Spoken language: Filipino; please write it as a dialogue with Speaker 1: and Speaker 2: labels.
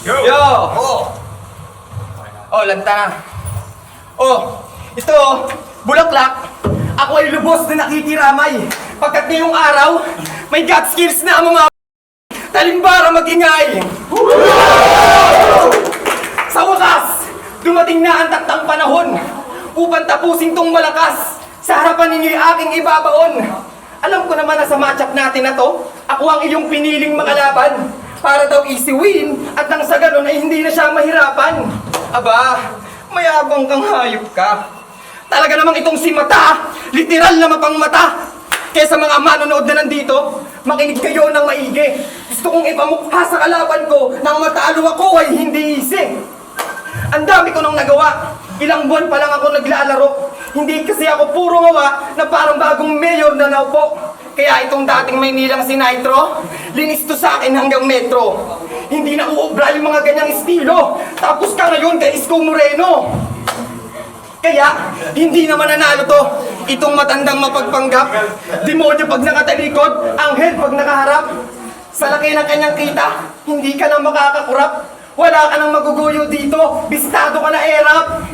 Speaker 1: Yo!
Speaker 2: Oh! Oh, lanta na. Oh, ito, bulaklak. Ako ay lubos na nakikiramay. Pagkat ngayong araw, may God skills na ang mga talimbara magingay. Sa wakas, dumating na ang taktang panahon upang tapusin tong malakas. Sa harapan ninyo'y aking ibabaon. Alam ko naman na sa matchup natin na to, ako ang iyong piniling makalaban. Para daw easy win at nang sa ganun ay hindi na siya mahirapan. Aba, mayabang kang hayop ka. Talaga namang itong si Mata, literal na mapangmata. Kaya sa mga manonood na nandito, makinig kayo ng maigi. Gusto kong ipamukha sa kalaban ko nang matalo ako ay hindi easy. Ang dami ko nang nagawa. Ilang buwan pa lang ako naglalaro. Hindi kasi ako puro ngawa na parang bagong mayor na naupo. Kaya itong dating Maynilang si Nitro, linis to sa akin hanggang metro. Hindi na uubra yung mga ganyang estilo. Tapos ka ngayon kay Isko Moreno. Kaya, hindi naman nanalo to. Itong matandang mapagpanggap. Demonyo pag nakatalikod, anghel pag nakaharap. Sa laki ng kanyang kita, hindi ka na makakakurap. Wala ka nang maguguyo dito, bistado ka na erap.